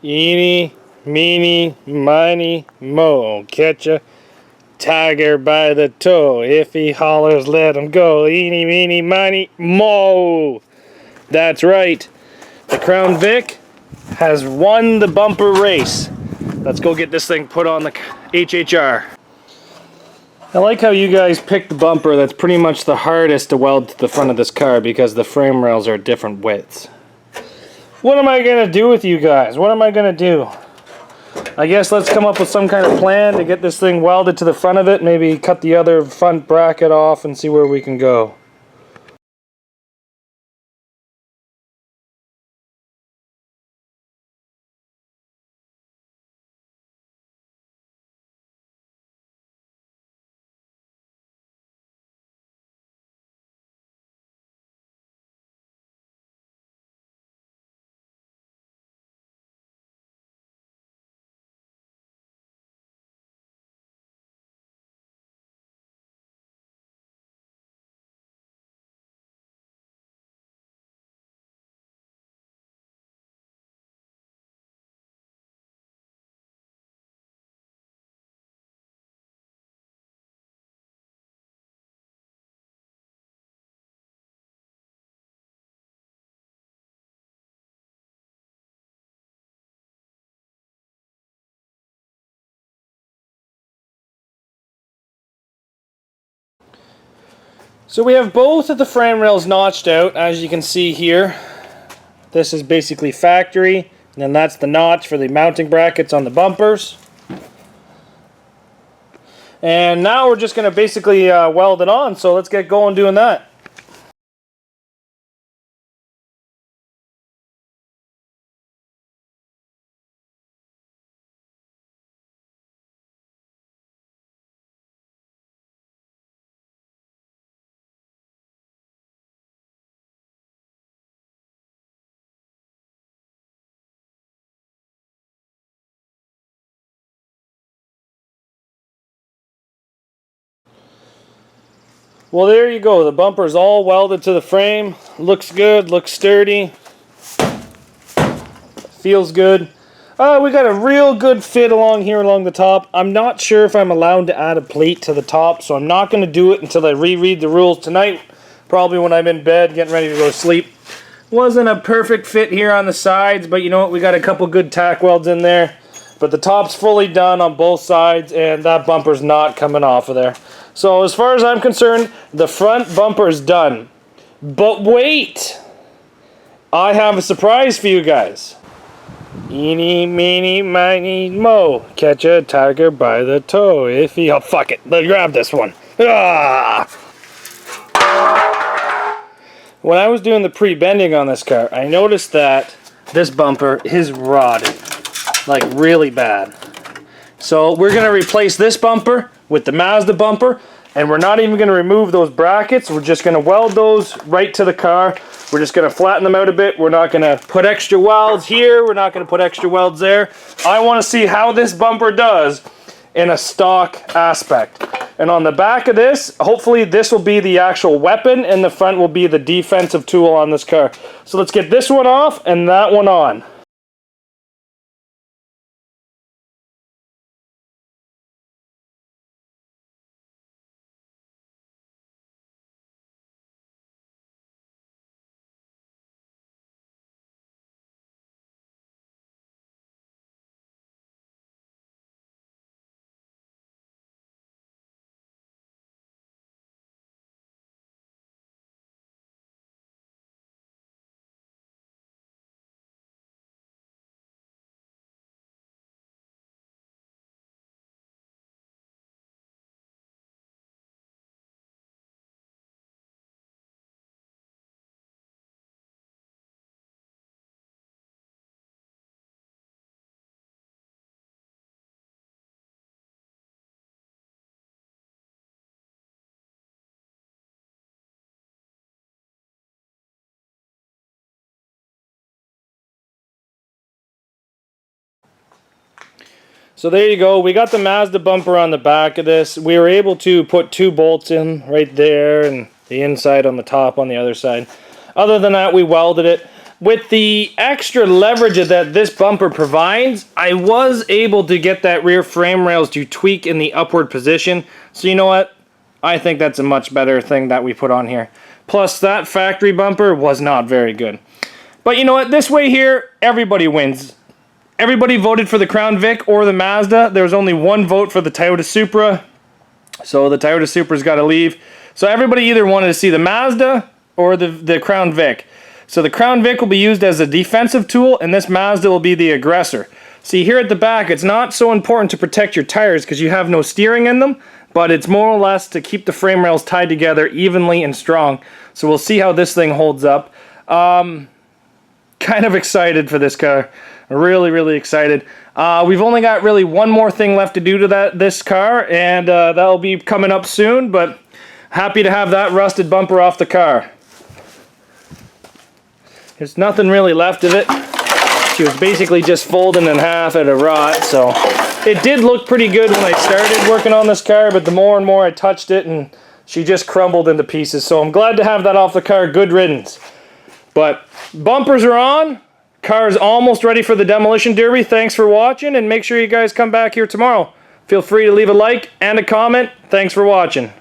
Eeny, meeny, miny, mo. Catch a tiger by the toe. If he hollers, let him go. Eeny, meeny, miny, mo. That's right. The Crown Vic has won the bumper race. Let's go get this thing put on the HHR. I like how you guys picked the bumper that's pretty much the hardest to weld to the front of this car because the frame rails are different widths. What am I going to do with you guys? What am I going to do? I guess let's come up with some kind of plan to get this thing welded to the front of it. Maybe cut the other front bracket off and see where we can go. So we have both of the frame rails notched out, as you can see here. This is basically factory, and then that's the notch for the mounting brackets on the bumpers. And now we're just going to basically weld it on, so let's get going doing that. Well, there you go. The bumper's all welded to the frame. Looks good, looks sturdy. Feels good. We got a real good fit along here along the top. I'm not sure if I'm allowed to add a plate to the top, so I'm not going to do it until I reread the rules tonight. Probably when I'm in bed getting ready to go to sleep. Wasn't a perfect fit here on the sides, but you know what? We got a couple good tack welds in there. But the top's fully done on both sides, and that bumper's not coming off of there. So as far as I'm concerned, the front bumper is done. But wait! I have a surprise for you guys. Eeny, meeny, miny, mo. Catch a tiger by the toe. If he... Oh, fuck it. Let's grab this one. Ah! When I was doing the pre-bending on this car, I noticed that this bumper is rotted. Like, really bad. So we're going to replace this bumper with the Mazda bumper, and we're not even going to remove those brackets. We're just going to weld those right to the car. We're just going to flatten them out a bit. We're not going to put extra welds here. We're not going to put extra welds there. I want to see how this bumper does in a stock aspect. And on the back of this, hopefully this will be the actual weapon, and the front will be the defensive tool on this car. So let's get this one off and that one on. So there you go. We got the Mazda bumper on the back of this. We were able to put 2 bolts in right there and the inside on the top on the other side. Other than that, we welded it. with the extra leverage that this bumper provides, I was able to get that rear frame rails to tweak in the upward position. So you know what? I think that's a much better thing that we put on here. Plus, that factory bumper was not very good. But you know what? This way here, everybody wins. Everybody voted for the Crown Vic or the Mazda. There was only one vote for the Toyota Supra. So the Toyota Supra's got to leave. So everybody either wanted to see the Mazda or the Crown Vic. So the Crown Vic will be used as a defensive tool, and this Mazda will be the aggressor. See, here at the back, it's not so important to protect your tires because you have no steering in them, but it's more or less to keep the frame rails tied together evenly and strong. So we'll see how this thing holds up. Kind of excited for this car. Really, really excited. We've only got really one more thing left to do to this car, and that'll be coming up soon, but happy to have that rusted bumper off the car. There's nothing really left of it. She was basically just folding in half at a rot, so it did look pretty good when I started working on this car, but the more and more I touched it, and she just crumbled into pieces. So I'm glad to have that off the car. Good riddance. But bumpers are on. Car is almost ready for the demolition derby. Thanks for watching, and make sure you guys come back here tomorrow. Feel free to leave a like and a comment. Thanks for watching.